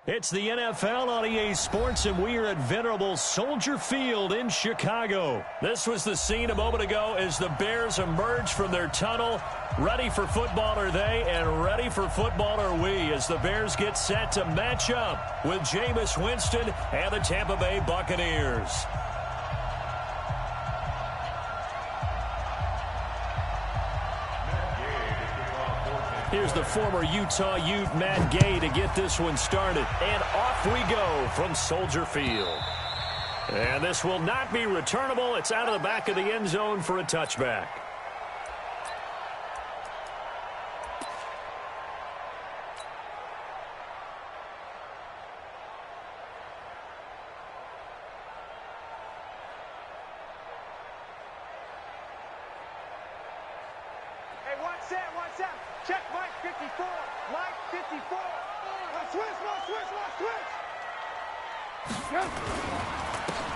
It's the NFL on EA Sports, and we are at venerable Soldier Field in Chicago. This was the scene a moment ago as the Bears emerged from their tunnel. Ready for football are they, and ready for football are we, as the Bears get set to match up with Jameis Winston and the Tampa Bay Buccaneers. Here's the former Utah Ute, Matt Gay, to get this one started. And off we go from Soldier Field. And this will not be returnable. It's out of the back of the end zone for a touchback. Hey, what's that? What's that? Check Mike 54. Mike 54. Switch.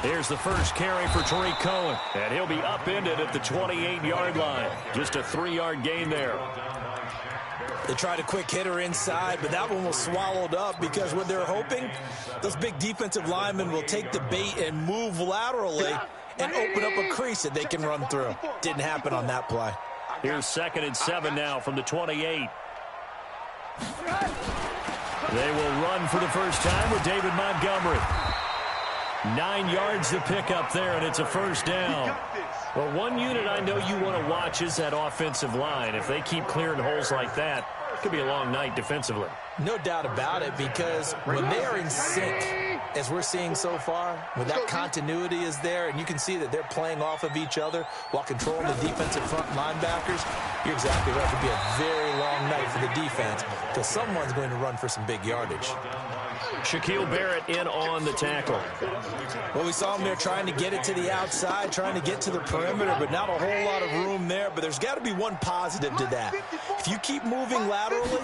Here's the first carry for Tariq Cohen, and he'll be upended at the 28-yard line. Just a 3-yard gain there. They tried a quick hitter inside, but that one was swallowed up because what they're hoping, those big defensive linemen will take the bait and move laterally and open up a crease that they can run through. Didn't happen on that play. Here's 2nd and 7 now from the 28. They will run for the first time with David Montgomery. 9 yards to pick up there, and it's a first down. Well, one unit I know you want to watch is that offensive line. If they keep clearing holes like that, it could be a long night defensively. No doubt about it, because when they are in sync, as we're seeing so far, when that continuity is there, and you can see that they're playing off of each other while controlling the defensive front linebackers, you're exactly right. It could be a very long night for the defense because someone's going to run for some big yardage. Shaquille Barrett in on the tackle. Well, we saw him there trying to get it to the outside, trying to get to the perimeter, but not a whole lot of room there. But there's got to be one positive to that. If you keep moving laterally,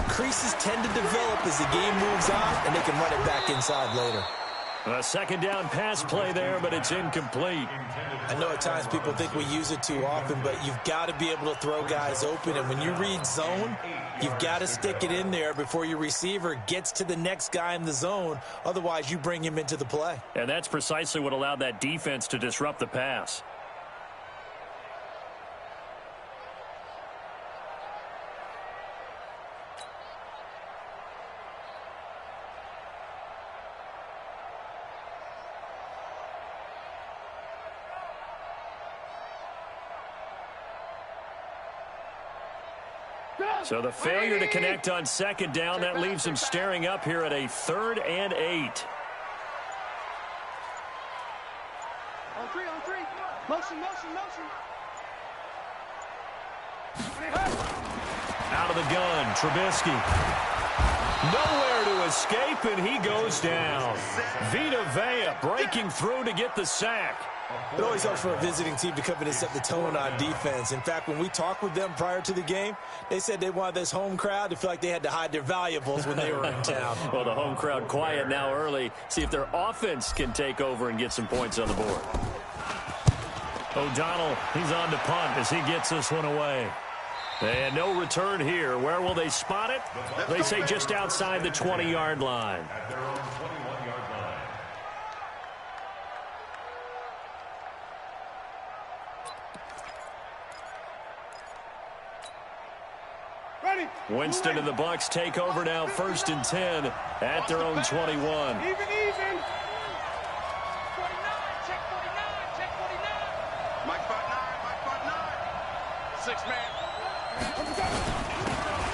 creases tend to develop as the game moves on, and they can run it back inside later. A second down pass play there, but it's incomplete. I know at times people think we use it too often, but you've got to be able to throw guys open. And when you read zone, you've got to stick it in there before your receiver gets to the next guy in the zone. Otherwise, you bring him into the play. And that's precisely what allowed that defense to disrupt the pass. So the failure to connect on second down, that leaves him staring up here at a 3rd and 8. On three. Motion. Out of the gun, Trubisky. Nowhere to escape, and he goes down. Vita Vea breaking through to get the sack. It always helps for a visiting team to come in and set the tone on defense. In fact, when we talked with them prior to the game, they said they wanted this home crowd to feel like they had to hide their valuables when they were in town. Well, the home crowd quiet now early. See if their offense can take over and get some points on the board. O'Donnell, he's on to punt as he gets this one away. And no return here. Where will they spot it? They say just outside the 20-yard line. Winston and the Bucs take over now, 1st and 10 at their own 21. Even. 49, check 49. Mike 59. 6-man.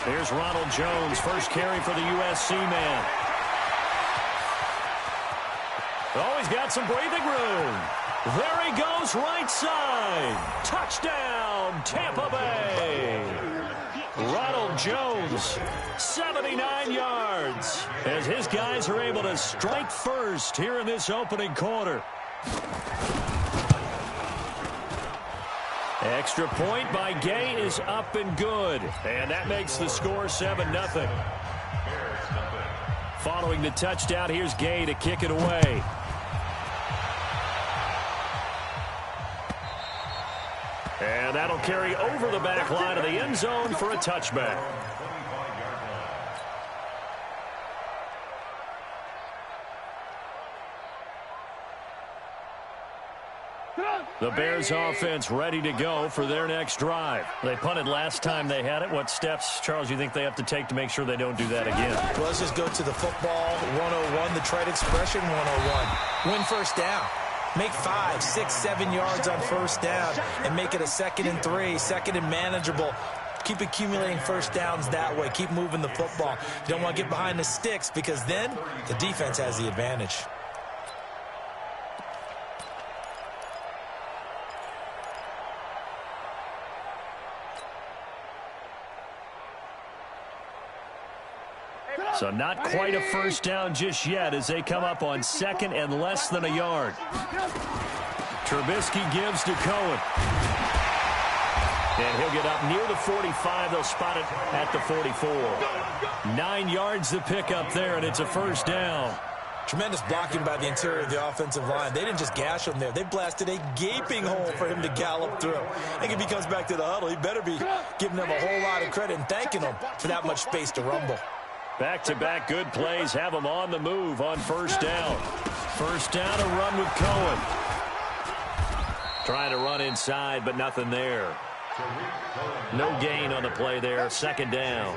Here's Ronald Jones, first carry for the USC man. Oh, he's got some breathing room. There he goes, right side. Touchdown, Tampa Bay. Ronald Jones, 79 yards, as his guys are able to strike first here in this opening quarter. Extra point by Gay is up and good, and that makes the score 7-0. Following the touchdown, here's Gay to kick it away. And that'll carry over the back line of the end zone for a touchback. The Bears offense ready to go for their next drive. They punted last time they had it. What steps, Charles, you think they have to take to make sure they don't do that again? Well, let's just go to the football 101, the trade expression 101. Win first down. Make 5, 6, 7 yards on first down and make it a 2nd and 3, 2nd and manageable. Keep accumulating first downs that way. Keep moving the football. You don't want to get behind the sticks because then the defense has the advantage. So not quite a first down just yet as they come up on 2nd and less than a yard. Trubisky gives to Cohen. And he'll get up near the 45. They'll spot it at the 44. 9 yards to pick up there, and it's a first down. Tremendous blocking by the interior of the offensive line. They didn't just gash him there. They blasted a gaping hole for him to gallop through. I think if he comes back to the huddle, he better be giving them a whole lot of credit and thanking them for that much space to rumble. Back-to-back good plays have them on the move on first down. First down, a run with Cohen. Trying to run inside, but nothing there. No gain on the play there. 2nd down.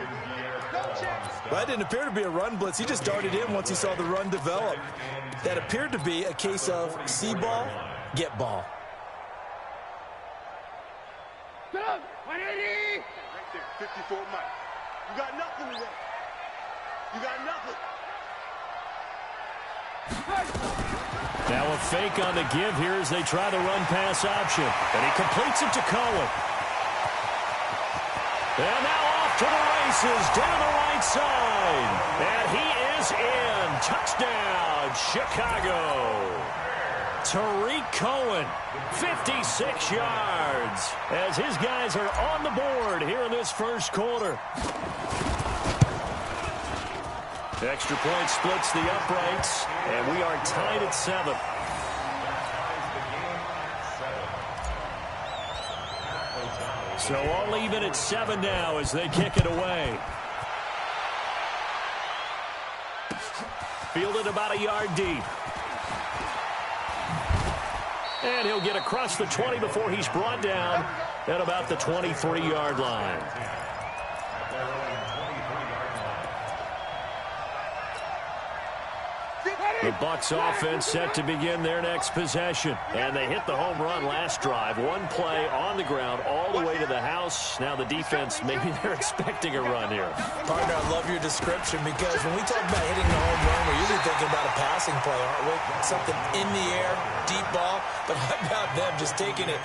Well, that didn't appear to be a run blitz. He just darted in once he saw the run develop. That appeared to be a case of see ball, get ball. Right there, 54 Mike. You got nothing today. You got nothing. Now a fake on the give here as they try the run-pass option. And he completes it to Cohen. And now off to the races down the right side. And he is in. Touchdown, Chicago. Tariq Cohen, 56 yards, as his guys are on the board here in this first quarter. Extra point splits the uprights, and we are tied at 7. So all even at 7 now as they kick it away. Fielded about a yard deep. And he'll get across the 20 before he's brought down at about the 23-yard line. The Bucs offense set to begin their next possession. And they hit the home run last drive. One play on the ground all the way to the house. Now the defense, maybe they're expecting a run here. Partner, I love your description because when we talk about hitting the home run, we're usually thinking about a passing play, aren't we? Something in the air, deep ball. But how about them just taking it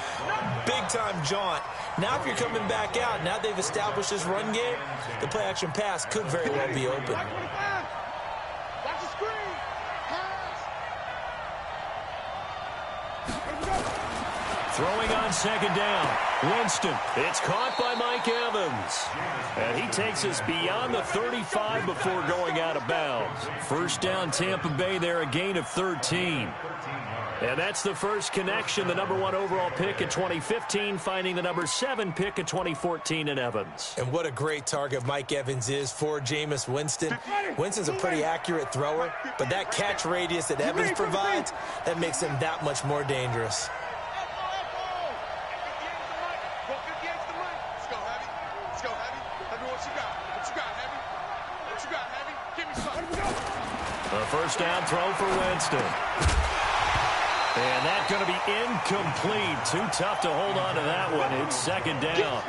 big-time jaunt? Now if you're coming back out, now they've established this run game, the play-action pass could very well be open. Watch the screen. Throwing on 2nd down. Winston. It's caught by Mike Evans. And he takes us beyond the 35 before going out of bounds. First down, Tampa Bay there, a gain of 13. And that's the first connection. The #1 overall pick in 2015 finding the #7 pick in 2014 in Evans. And what a great target Mike Evans is for Jameis Winston. Winston's a pretty accurate thrower, but that catch radius that Evans provides, that makes him that much more dangerous. A first down throw for Winston. And that's going to be incomplete. Too tough to hold on to that one. It's 2nd down.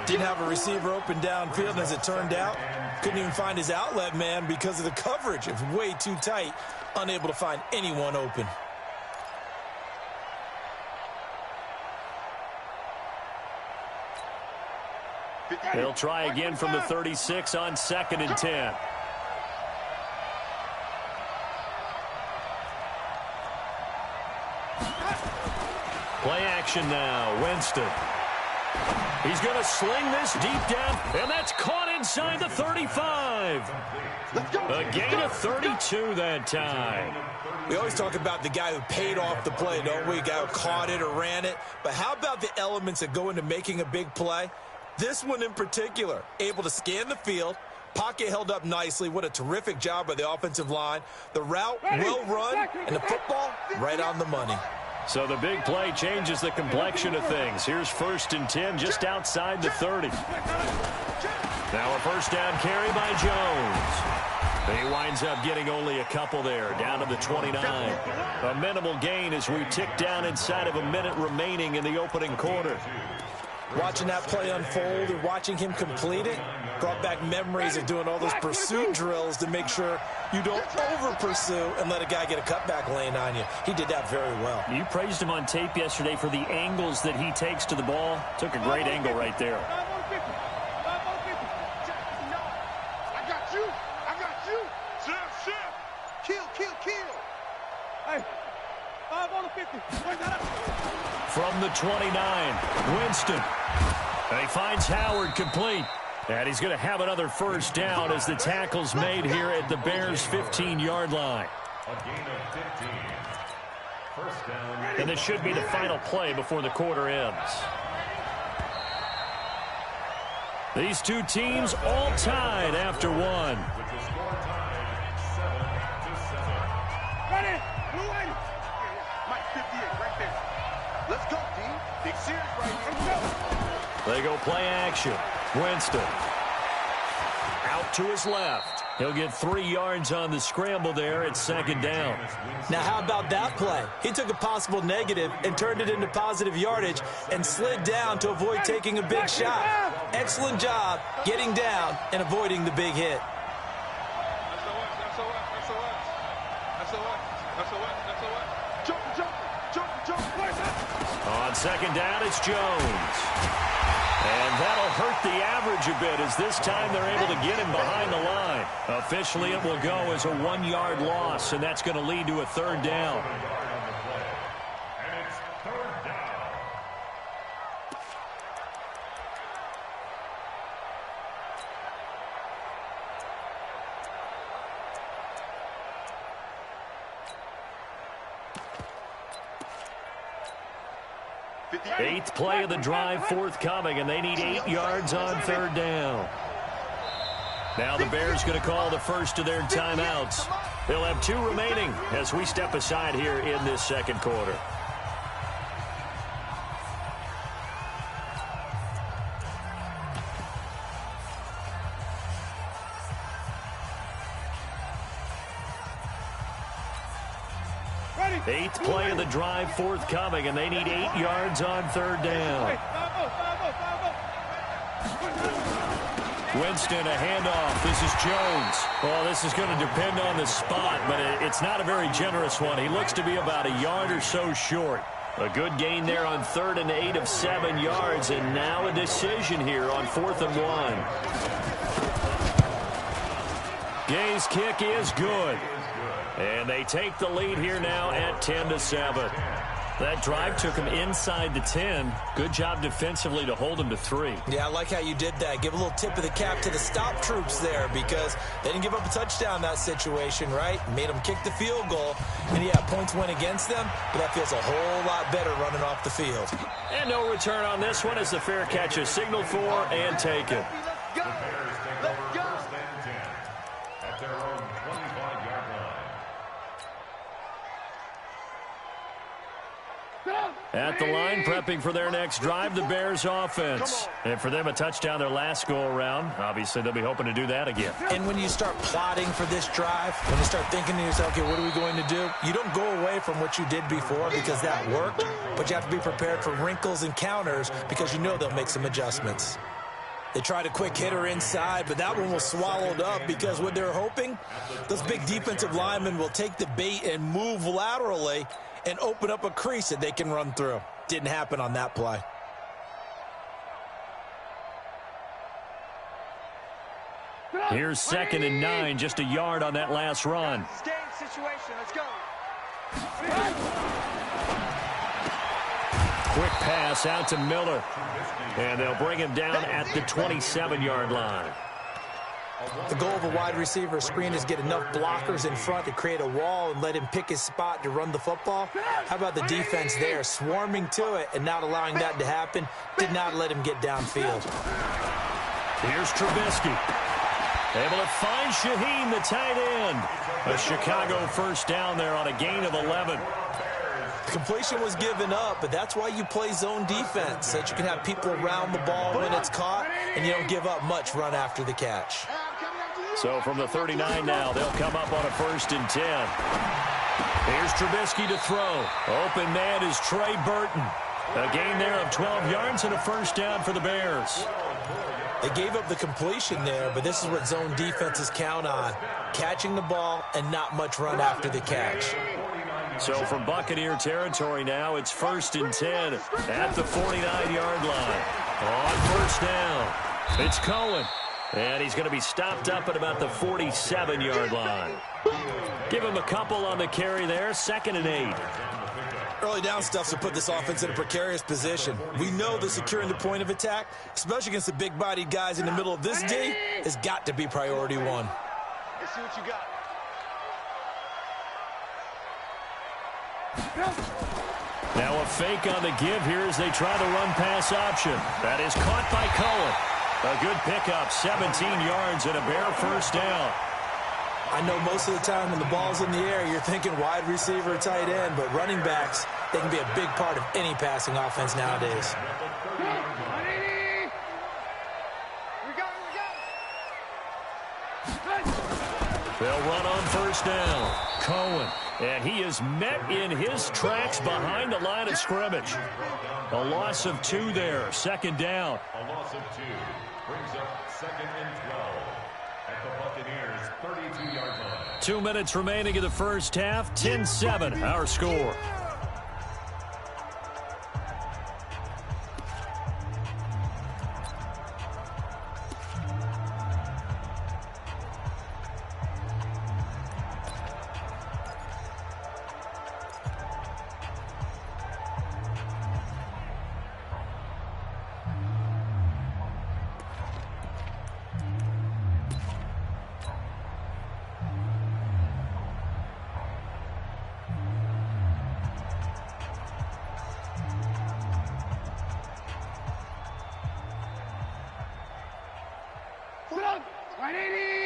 Didn't have a receiver open downfield, and as it turned out, couldn't even find his outlet man because of the coverage. It was way too tight, unable to find anyone open. They'll try again from the 36 on 2nd and 10. Play action now. Winston. He's going to sling this deep down, and that's caught inside the 35. A gain of 32 that time. We always talk about the guy who paid off the play, don't we? The guy who caught it or ran it. But how about the elements that go into making a big play? This one in particular, able to scan the field, pocket held up nicely. What a terrific job by the offensive line. The route well run, and the football right on the money. So the big play changes the complexion of things. Here's 1st and 10 just outside the 30. Now a first down carry by Jones. He winds up getting only a couple there, down to the 29. A minimal gain as we tick down inside of a minute remaining in the opening quarter. Watching that play unfold and watching him complete it brought back memories of doing all those pursuit drills to make sure you don't over-pursue and let a guy get a cutback lane on you. He did that very well. You praised him on tape yesterday for the angles that he takes to the ball. Took a great angle right there. I got you. I got you. Kill. Hey, 5 on the 50. Bring that up. From the 29, Winston. And he finds Howard complete. And he's going to have another first down as the tackle's made here at the Bears' 15-yard line. And this should be the final play before the quarter ends. These two teams all tied after one. Ready. Blue 80. Mike 58 right there. Let's go, D. Big series right here. Let's go. They go play action. Winston out to his left. He'll get 3 yards on the scramble there at 2nd down. Now, how about that play? He took a possible negative and turned it into positive yardage and slid down to avoid taking a big shot. Excellent job getting down and avoiding the big hit. On 2nd down, it's Jones. And that'll hurt the average a bit as this time they're able to get him behind the line. Officially, it will go as a 1-yard loss, and that's going to lead to a 3rd down. And it's 3rd down. 8th play of the drive forthcoming, and they need 8 yards on 3rd down. Now the Bears going to call the first of their timeouts. They'll have 2 remaining as we step aside here in this 2nd quarter. Eighth play of the drive forthcoming, and they need 8 yards on 3rd down. Winston, a handoff. This is Jones. Well, this is going to depend on the spot, but it's not a very generous one. He looks to be about a yard or so short. A good gain there on 3rd and 8 of 7 yards, and now a decision here on 4th and 1. Gay's kick is good. And they take the lead here now at 10-7. That drive took him inside the 10. Good job defensively to hold him to 3. Yeah, I like how you did that. Give a little tip of the cap to the stop troops there because they didn't give up a touchdown in that situation, right? Made them kick the field goal. And, yeah, points went against them, but that feels a whole lot better running off the field. And no return on this one as the fair catch is signaled for and taken. At the line, prepping for their next drive, the Bears offense. And for them, a touchdown their last go-around. Obviously, they'll be hoping to do that again. And when you start plotting for this drive, when you start thinking to yourself, okay, what are we going to do? You don't go away from what you did before because that worked, but you have to be prepared for wrinkles and counters because you know they'll make some adjustments. They tried a quick hitter inside, but that one was swallowed up because what they're hoping, those big defensive linemen will take the bait and move laterally and open up a crease that they can run through. Didn't happen on that play. Here's 2nd and 9, just a yard on that last run. Situation. Let's go. Quick pass out to Miller. And they'll bring him down at the 27-yard line. The goal of a wide receiver screen is get enough blockers in front to create a wall and let him pick his spot to run the football. How about the defense there, swarming to it and not allowing that to happen? Did not let him get downfield. Here's Trubisky. Able to find Shaheen, the tight end. A Chicago first down there on a gain of 11. completion was given up, but that's why you play zone defense, so that you can have people around the ball when it's caught, and you don't give up much run after the catch. So from the 39 now, they'll come up on a 1st and 10. Here's Trubisky to throw. Open man is Trey Burton. A gain there of 12 yards and a 1st down for the Bears. They gave up the completion there, but this is what zone defenses count on. Catching the ball and not much run after the catch. So from Buccaneer territory now, it's 1st and 10 at the 49-yard line. On 1st down, it's Cohen. And he's going to be stopped up at about the 47-yard line. Give him a couple on the carry there, 2nd and 8. Early down stuff to put this offense in a precarious position. We know that securing the point of attack, especially against the big-bodied guys in the middle of this D, has got to be priority one. Let's see what you got. Now a fake on the give here as they try the run-pass option. That is caught by Cohen. A good pickup, 17 yards and a Bear 1st down. I know most of the time when the ball's in the air, you're thinking wide receiver, tight end, but running backs, they can be a big part of any passing offense nowadays. They'll run on 1st down. Cohen. And he is met in his tracks behind the line of scrimmage. A loss of 2 there. 2nd down. A loss of 2 brings up 2nd and 12 at the Buccaneers' 32-yard line. 2 minutes remaining in the 1st half. 10-7 our score.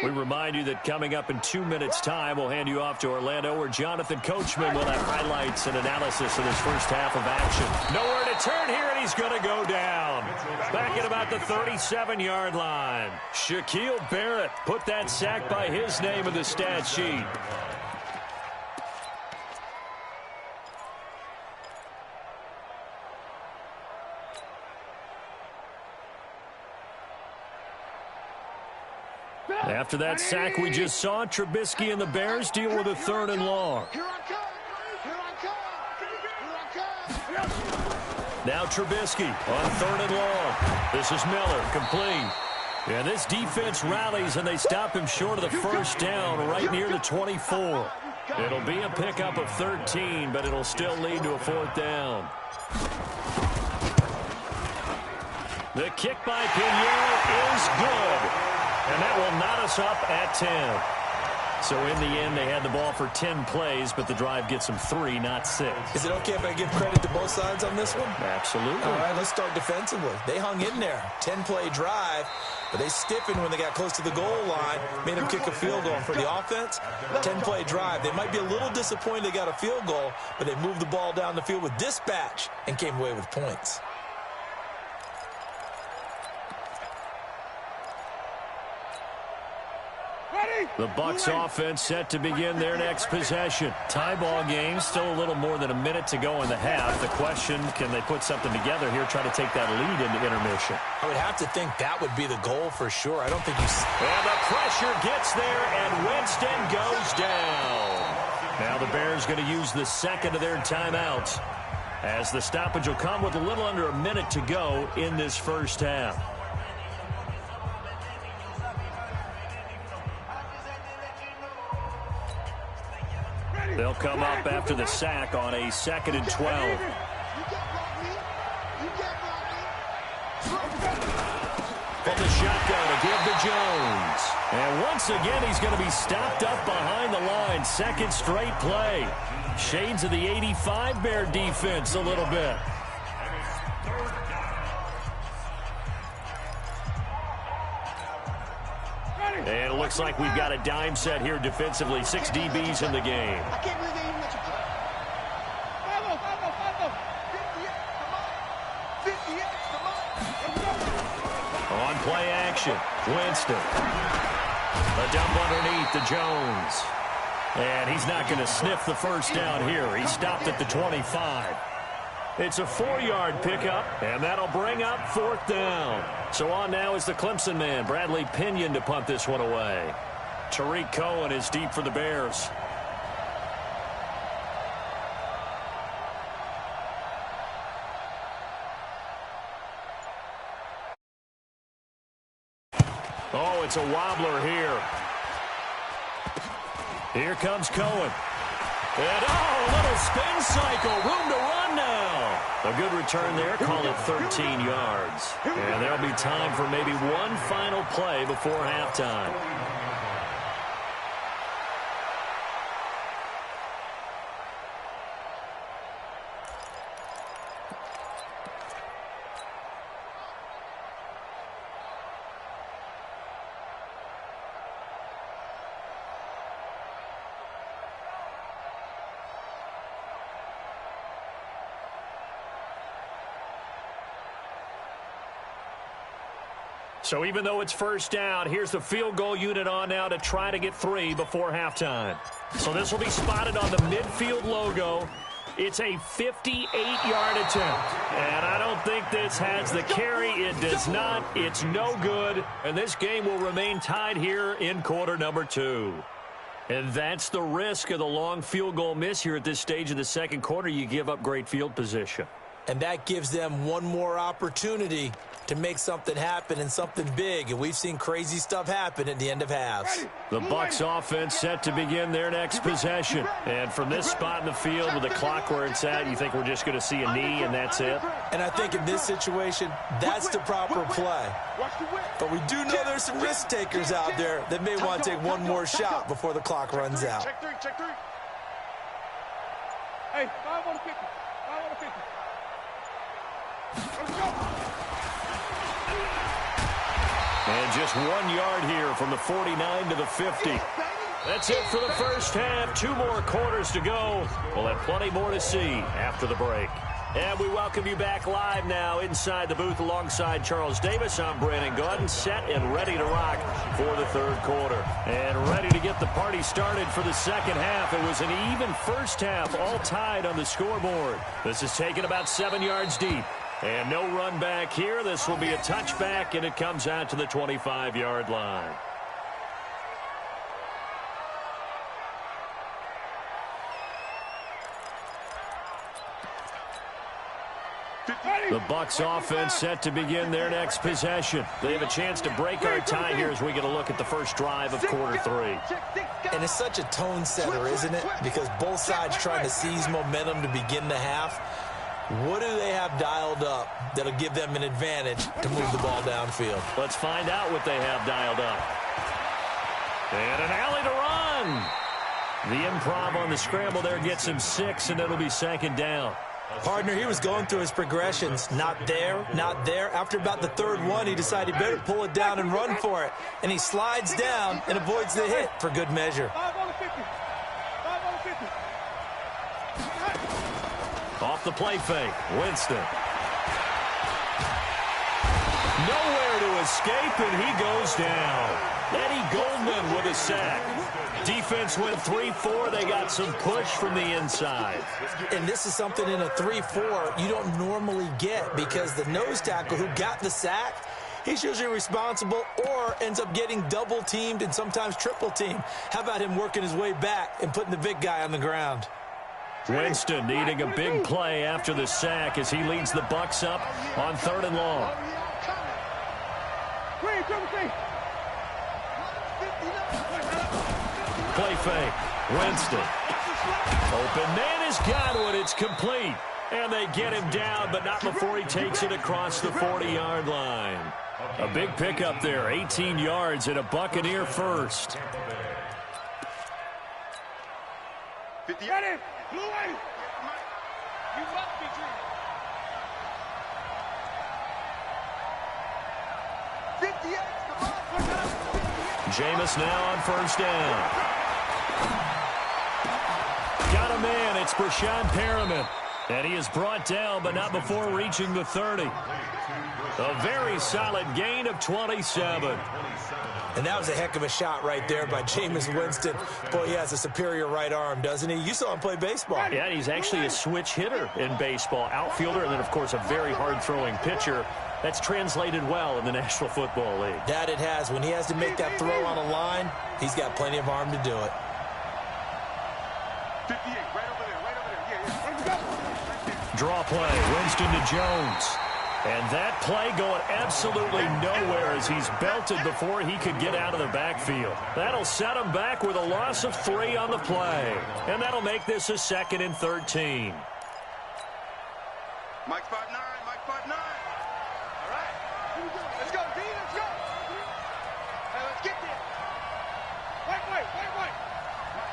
We remind you that coming up in 2 minutes' time, we'll hand you off to Orlando, where Jonathan Coachman will have highlights and analysis of this 1st half of action. Nowhere to turn here, and he's going to go down. Back at about the 37-yard line. Shaquille Barrett put that sack by his name in the stat sheet. After that sack we just saw, Trubisky and the Bears deal with a 3rd and long. Now Trubisky on 3rd and long. This is Miller, complete. And this defense rallies, and they stop him short of the 1st down right near the 24. It'll be a pickup of 13, but it'll still lead to a 4th down. The kick by Pinheiro is good. And that will knot us up at 10. So in the end, they had the ball for 10 plays, but the drive gets them 3, not 6. Is it okay if I give credit to both sides on this one? Absolutely. All right, let's start defensively. They hung in there. 10-play drive, but they stiffened when they got close to the goal line, made them kick a field goal. And for the offense, 10-play drive. They might be a little disappointed they got a field goal, but they moved the ball down the field with dispatch and came away with points. The Bucs offense set to begin their next possession. Tie ball game, still a little more than a minute to go in the half. The question, can they put something together here, try to take that lead into intermission? I would have to think that would be the goal for sure. I don't think you... And the pressure gets there, and Winston goes down. Now the Bears going to use the 2nd of their timeouts, as the stoppage will come with a little under a minute to go in this 1st half. They'll come up after the sack on a 2nd and 12. From the shotgun to give to Jones. And once again, he's going to be stopped up behind the line. 2nd straight play. Shades of the 85 Bear defense a little bit. And it looks like we've got a dime set here defensively. 6 DBs in the game. play action. Winston. A dump underneath to Jones. And he's not going to sniff the first down here. He stopped at the 25. It's a 4-yard pickup, and that'll bring up 4th down. So on now is the Clemson man, Bradley Pinion, to punt this one away. Tariq Cohen is deep for the Bears. Oh, it's a wobbler here. Here comes Cohen. And, oh, a little spin cycle. Room to run now. A good return there. Call it 13 yards. And there'll be time for maybe one final play before halftime. So even though it's first down, here's the field goal unit on now to try to get 3 before halftime. So this will be spotted on the midfield logo. It's a 58-yard attempt. And I don't think this has the carry. It does not. It's no good. And this game will remain tied here in quarter number 2. And that's the risk of the long field goal miss here at this stage of the second quarter. You give up great field position. And that gives them one more opportunity to make something happen and something big. And we've seen crazy stuff happen at the end of halves. The Bucs offense set to begin their next possession. And from this spot in the field with the clock where it's at, you think we're just going to see a knee and that's it? And I think in this situation, that's the proper play. But we do know there's some risk takers out there that may want to take one more shot before the clock runs out. Check three. Hey, 5 on the 50. 5 on the 50. Let's go. And just 1 yard here from the 49 to the 50. That's it for the first half. 2 more quarters to go. We'll have plenty more to see after the break. And we welcome you back live now inside the booth alongside Charles Davis. I'm Brandon Gunn, set and ready to rock for the third quarter. And ready to get the party started for the second half. It was an even first half, all tied on the scoreboard. This is taken about 7 yards deep. And no run back here. This will be a touchback, and it comes out to the 25-yard line. The Bucs offense set to begin their next possession. They have a chance to break our tie here as we get a look at the first drive of quarter 3. And it's such a tone setter, isn't it? Because both sides trying to seize momentum to begin the half. What do they have dialed up that'll give them an advantage to move the ball downfield? Let's find out what they have dialed up. And an alley to run. The improv on the scramble there gets him 6, and it'll be second down. Partner, he was going through his progressions. Not there, not there. After about the third one, he decided he better pull it down and run for it. And he slides down and avoids the hit for good measure. 5 on the 50. 5 on the 50. Off the play fake, Winston. Nowhere to escape, and he goes down. Eddie Goldman with a sack. Defense went 3-4. They got some push from the inside. And this is something in a 3-4 you don't normally get because the nose tackle who got the sack, he's usually responsible or ends up getting double-teamed and sometimes triple-teamed. How about him working his way back and putting the big guy on the ground? Winston needing a big play after the sack as he leads the Bucs up on 3rd and long. Play fake. Winston. Open man has got one. It's complete. And they get him down, but not before he takes it across the 40-yard line. A big pickup there. 18 yards and a Buccaneer first. 50. Blue Wave. You must be dreaming. 58. Jameis now on first down. Got a man. It's Brashad Perriman. And he is brought down, but not before reaching the 30. A very solid gain of 27. And that was a heck of a shot right there by Jameis Winston. Boy, he has a superior right arm, doesn't he? You saw him play baseball. Yeah, and he's actually a switch hitter in baseball. Outfielder, and then, of course, a very hard-throwing pitcher. That's translated well in the National Football League. That it has. When he has to make that throw on a line, he's got plenty of arm to do it. 58, right over there, right over there. Yeah. Draw play, Winston to Jones. And that play going absolutely nowhere as he's belted before he could get out of the backfield. That'll set him back with a loss of 3 on the play. And that'll make this a 2nd and 13. Mike 5'9", Mike 5'9". All right. Let's go, D, let's go. Hey, let's get there. Wait.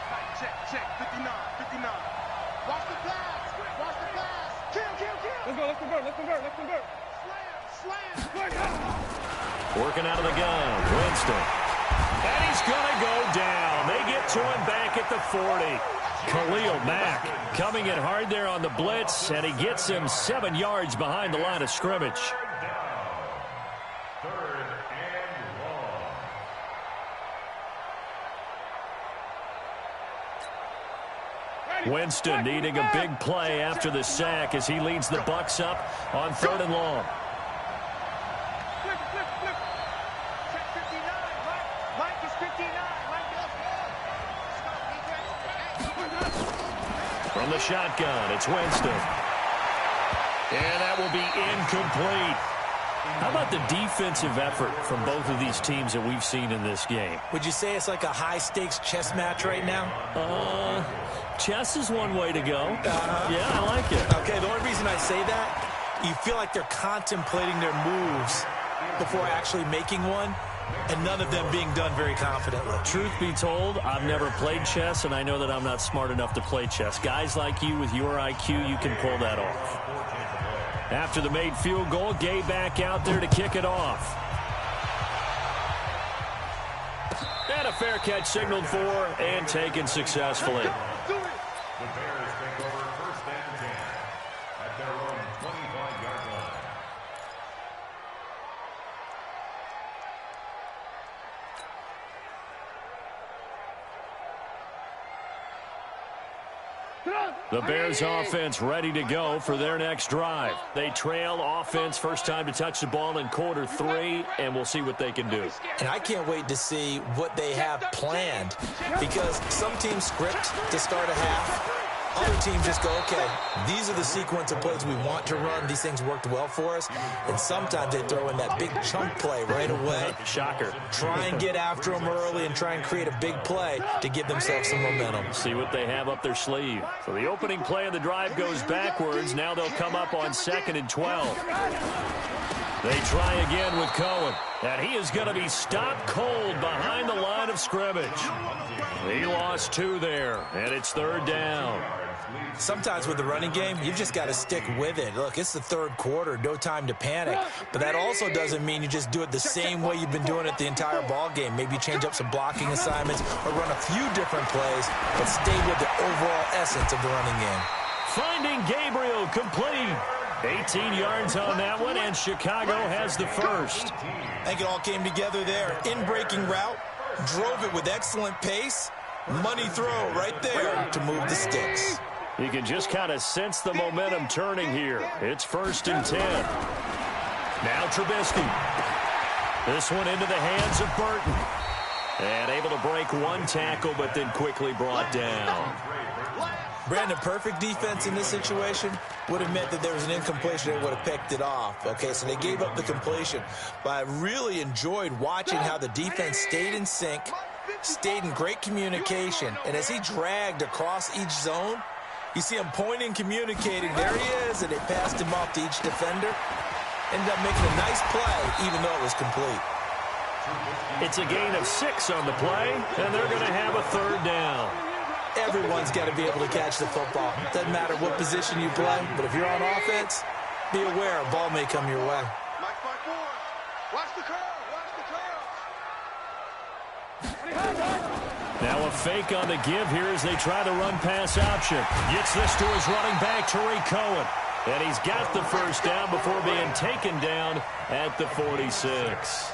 Right, check. 59. Watch the pass. Kill. Let's convert. Slam. Working out of the gun, Winston. And he's going to go down. They get to him back at the 40. Khalil Mack coming in hard there on the blitz, and he gets him 7 yards behind the line of scrimmage. Winston needing a big play after the sack as he leads the Bucs up on 3rd and long. Flip. Check 59. Mike is 59. From the shotgun, it's Winston. And that will be incomplete. How about the defensive effort from both of these teams that we've seen in this game? Would you say it's like a high-stakes chess match right now? Chess is one way to go. Yeah, I like it. Okay, the only reason I say that, you feel like they're contemplating their moves before actually making one, and none of them being done very confidently. Truth be told, I've never played chess, and I know that I'm not smart enough to play chess. Guys like you with your IQ, you can pull that off. After the made field goal, Gay back out there to kick it off. And a fair catch signaled for and taken successfully. The Bears take over 1st and 10 at their own 25-yard line. The Bears offense ready to go for their next drive. They trail offense first time to touch the ball in quarter 3, and we'll see what they can do. And I can't wait to see what they have planned, because some teams script to start a half. Other teams just go, okay, these are the sequence of plays we want to run. These things worked well for us. And sometimes they throw in that big chunk play right away. Shocker. Try and get after them early and try and create a big play to give themselves some momentum. See what they have up their sleeve. So the opening play of the drive goes backwards. Now they'll come up on 2nd and 12. They try again with Cohen. And he is going to be stopped cold behind the line of scrimmage. He lost 2 there, and it's 3rd down. Sometimes with the running game, you've just got to stick with it. Look, it's the 3rd quarter, no time to panic. But that also doesn't mean you just do it the same way you've been doing it the entire ball game. Maybe change up some blocking assignments or run a few different plays, but stay with the overall essence of the running game. Finding Gabriel complete. 18 yards on that one, and Chicago has the first. I think it all came together there. In-breaking route, drove it with excellent pace. Money throw right there to move the sticks. You can just kind of sense the momentum turning here. It's 1st and 10. Now Trubisky. This one into the hands of Burton. And able to break 1 tackle, but then quickly brought down. Brandon, perfect defense in this situation would have meant that there was an incompletion and would have picked it off. Okay, so they gave up the completion. But I really enjoyed watching how the defense stayed in sync, stayed in great communication. And as he dragged across each zone, you see him pointing, communicating. There he is, and they passed him off to each defender. Ended up making a nice play, even though it was complete. It's a gain of 6 on the play, and they're going to have a 3rd down. Everyone's got to be able to catch the football. Doesn't matter what position you play, but if you're on offense, be aware a ball may come your way. Mike 5'4". Watch the curve. Watch the curve. Now a fake on the give here as they try the run-pass option. Gets this to his running back, Tariq Cohen. And he's got the first down before being taken down at the 46.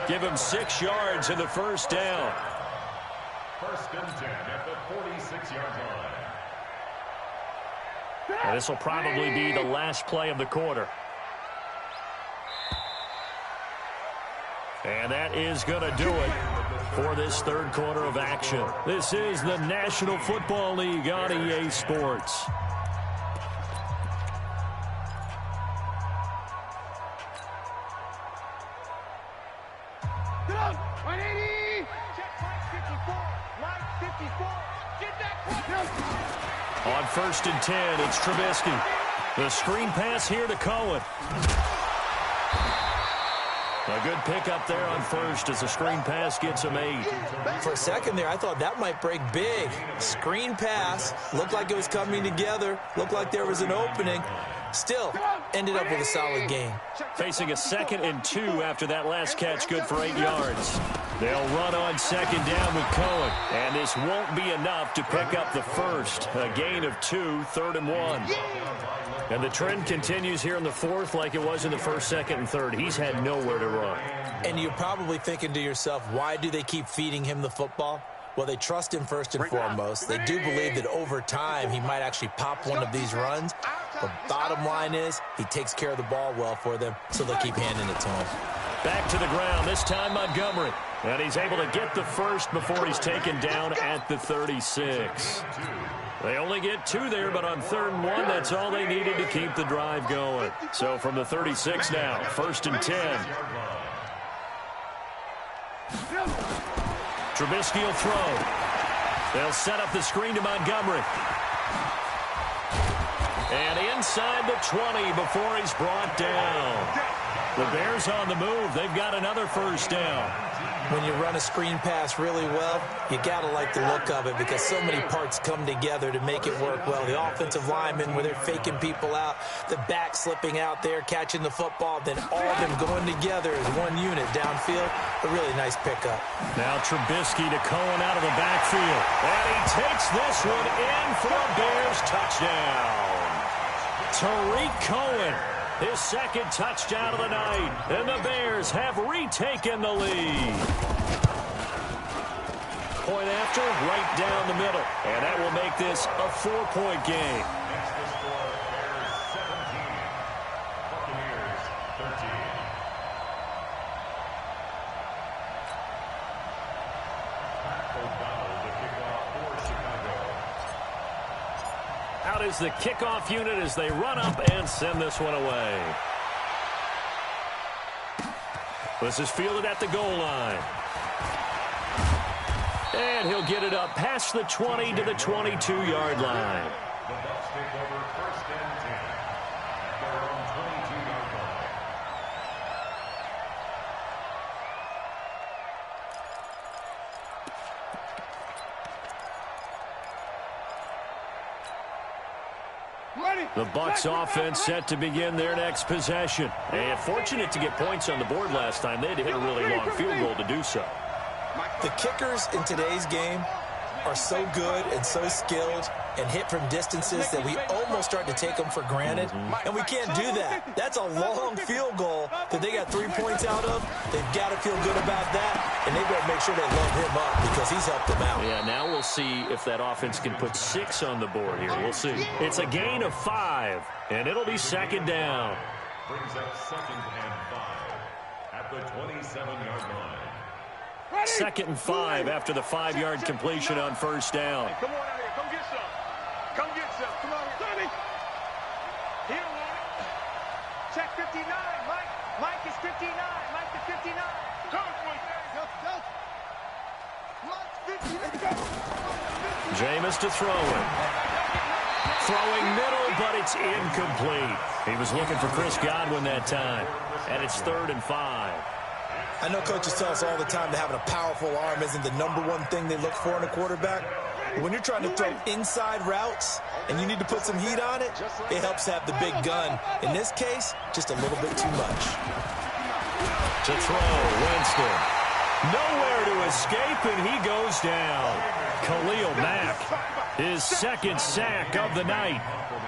Give him 6 yards in the first down. First and 10 at the 46-yard line. And this will probably be the last play of the quarter. And that is going to do it for this third quarter of action. This is the National Football League on EA Sports. On first and 10, it's Trubisky. The screen pass here to Cohen. A good pickup there on first as the screen pass gets him 8. For a second there, I thought that might break big. Screen pass, looked like it was coming together, looked like there was an opening. Still, ended up with a solid gain. Facing a 2nd and 2 after that last catch, good for 8 yards. They'll run on second down with Cohen, and this won't be enough to pick up the first. A gain of 2, 3rd and 1. And the trend continues here in the fourth like it was in the first, second, and third. He's had nowhere to run. And you're probably thinking to yourself, why do they keep feeding him the football? Well, they trust him first and foremost. They do believe that over time he might actually pop one of these runs. The bottom line is he takes care of the ball well for them, so they'll keep handing it to him. Back to the ground, this time Montgomery. And he's able to get the first before he's taken down at the 36. They only get 2 there, but on 3rd and 1, that's all they needed to keep the drive going. So from the 36 now, 1st and 10. Trubisky will throw. They'll set up the screen to Montgomery. And inside the 20 before he's brought down. The Bears on the move. They've got another first down. When you run a screen pass really well, you got to like the look of it because so many parts come together to make it work well. The offensive linemen, where they're faking people out, the back slipping out there, catching the football, then all of them going together as one unit downfield. A really nice pickup. Now Trubisky to Cohen out of the backfield. And he takes this one in for a Bears touchdown. Tariq Cohen, his 2nd touchdown of the night, and the Bears have retaken the lead. Point after, right down the middle, and that will make this a 4-point game. Next to score, Bears 17, Buccaneers 13. O'Donnell to kick off for Chicago. Out is the kickoff unit as they run up and send this one away. This is fielded at the goal line. And he'll get it up past the 20 to the 22-yard line. The Bucs take over 1st and 10 at their own 22-yard line. The Bucs offense set to begin their next possession. And fortunate to get points on the board last time. They had to hit a really long field goal to do so. The kickers in today's game are so good and so skilled and hit from distances that we almost start to take them for granted. And we can't do that. That's a long field goal that they got 3 points out of. They've got to feel good about that, and they better make sure they load him up because he's helped them out. Yeah, now we'll see if that offense can put 6 on the board here. We'll see. It's a gain of 5, and it'll be 2nd down. Brings up 2nd and 5 at the 27-yard line. 2nd and 5 after the 5-yard completion on first down. Come on out here. Come get some. Come get some. Come on here. Tommy. He don't want it. Check 59. Mike is 59. Mike is 59. Come, Mike. Jameis to throw it. Throwing middle, but it's incomplete. He was looking for Chris Godwin that time. And it's 3rd and 5. I know coaches tell us all the time that having a powerful arm isn't the #1 thing they look for in a quarterback. But when you're trying to throw inside routes and you need to put some heat on it, it helps to have the big gun. In this case, just a little bit too much. To throw, Winston. Nowhere to escape, and he goes down. Khalil Mack, his second sack of the night.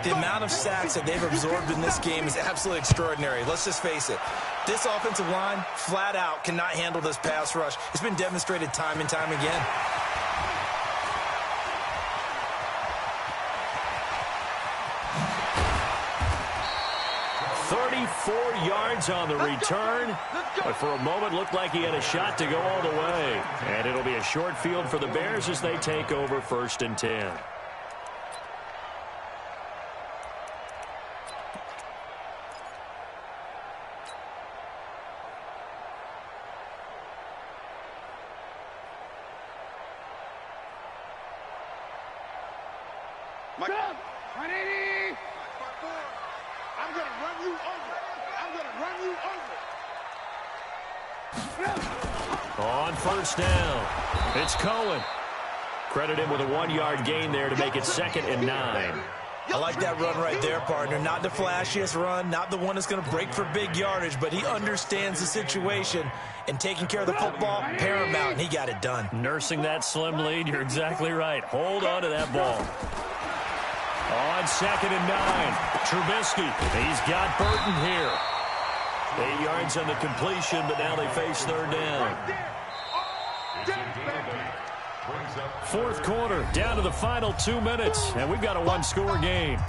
The amount of sacks that they've absorbed in this game is absolutely extraordinary. Let's just face it. This offensive line, flat out, cannot handle this pass rush. It's been demonstrated time and time again. 34 yards on the return, but for a moment looked like he had a shot to go all the way. And it'll be a short field for the Bears as they take over 1st and 10. Mike, 180. I'm going to run you over. I'm going to run you over. On 1st down, it's Cohen. Credit him with a 1-yard gain there to make it 2nd and 9. I like that run right there, partner. Not the flashiest run, not the one that's going to break for big yardage, but he understands the situation, and taking care of the football, paramount, and he got it done. Nursing that slim lead, you're exactly right. Hold on to that ball. On 2nd and 9, Trubisky. He's got Burton here. 8 yards on the completion, but now they face 3rd down. 4th quarter, down to the final 2 minutes, and we've got a 1-score game.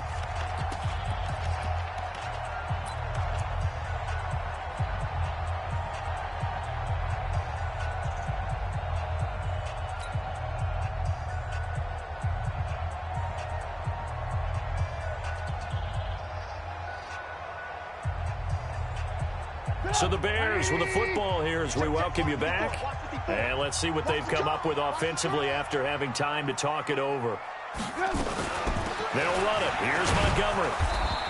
So the Bears with the football here as we welcome you back. And let's see what they've come up with offensively after having time to talk it over. They'll run it. Here's Montgomery.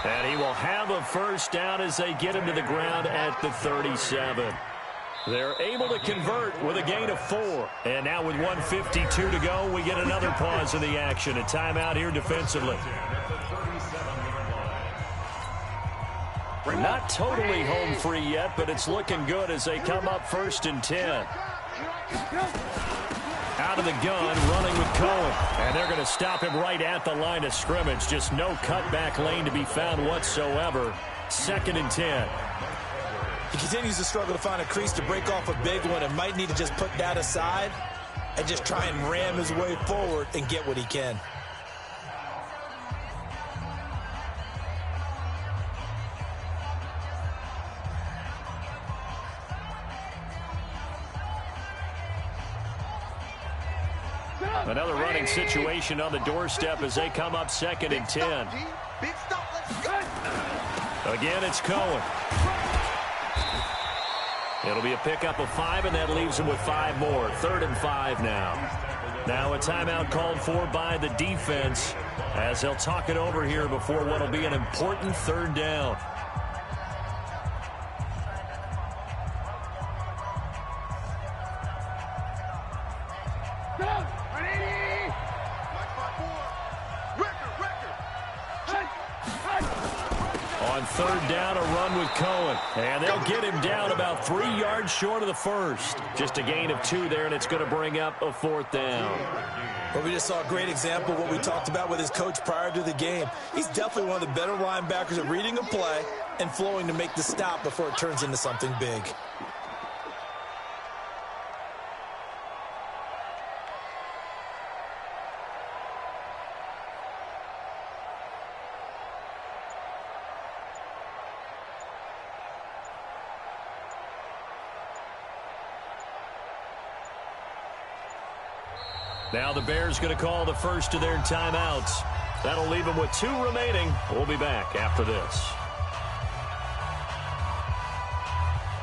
And he will have a 1st down as they get him to the ground at the 37. They're able to convert with a gain of 4. And now with 1:52 to go, we get another pause in the action. A timeout here defensively. Not totally home free yet, but it's looking good as they come up 1st and 10. Out of the gun, running with Cohen. And they're going to stop him right at the line of scrimmage. Just no cutback lane to be found whatsoever. 2nd and 10. He continues to struggle to find a crease to break off a big one and might need to just put that aside and just try and ram his way forward and get what he can. Another running situation on the doorstep as they come up 2nd and 10. Again, it's Cohen. It'll be a pickup of 5, and that leaves him with 5 more. 3rd and 5 now. Now a timeout called for by the defense as they'll talk it over here before what will be an important 3rd down. On 3rd down, a run with Cohen. And they'll get him down about 3 yards short of the 1st. Just a gain of 2 there, and it's going to bring up a 4th down. Well, we just saw a great example of what we talked about with his coach prior to the game. He's definitely one of the better linebackers at reading a play and flowing to make the stop before it turns into something big. Now the Bears going to call the first of their timeouts. That'll leave them with 2 remaining. We'll be back after this.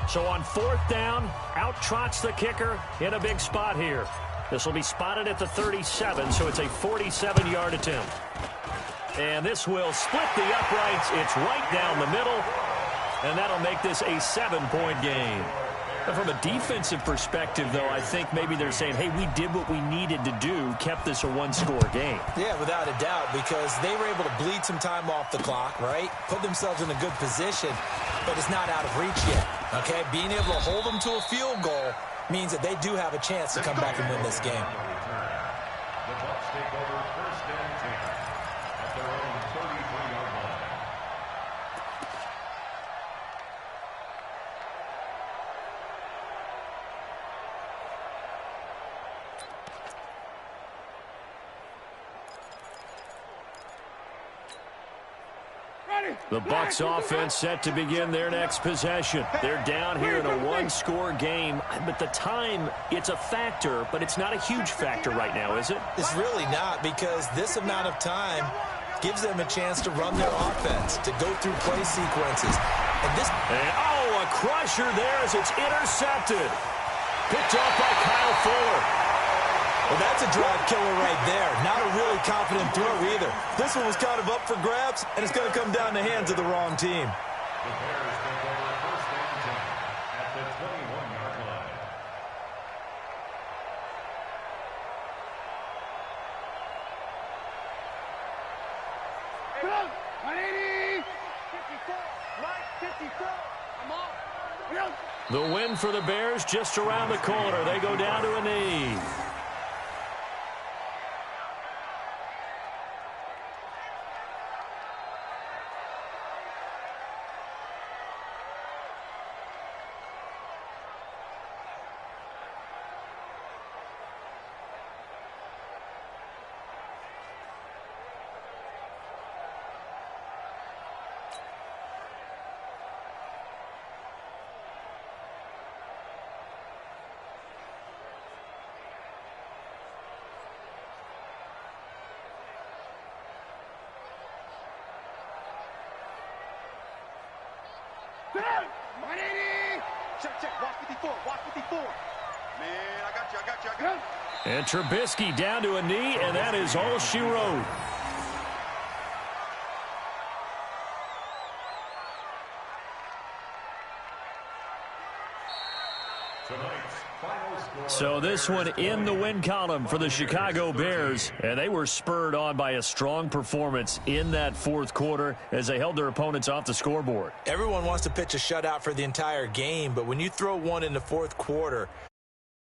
So on 4th down, out trots the kicker in a big spot here. This will be spotted at the 37, so it's a 47-yard attempt. And this will split the uprights. It's right down the middle, and that'll make this a 7-point game. From a defensive perspective, though, I think maybe they're saying, hey, we did what we needed to do, kept this a 1-score game. Yeah, without a doubt, because they were able to bleed some time off the clock, right? Put themselves in a good position, but it's not out of reach yet, okay? Being able to hold them to a field goal means that they do have a chance to come back and win this game. The Bucs take over first and 10 at their own 33-yard line. The Bucs offense set to begin their next possession. They're down here in a one-score game, but the time, it's a factor, but it's not a huge factor right now, is it? It's really not, because this amount of time gives them a chance to run their offense, to go through play sequences. And a crusher there as it's intercepted. Picked off by Kyle Fuller. Well, that's a drive killer right there. Not a really confident throw either. This one was kind of up for grabs, and it's going to come down the hands of the wrong team. The Bears take over first and 10 at the 21-yard line. Come on, 180. 54. Right, 54. I'm off. The win for the Bears just around the corner. They go down to a knee. Check. Watch 54. Watch 54. Man, I got you. And Trubisky down to a knee, and that is all she wrote. So this one in the win column for the Chicago Bears, and they were spurred on by a strong performance in that fourth quarter as they held their opponents off the scoreboard. Everyone wants to pitch a shutout for the entire game, but when you throw one in the fourth quarter,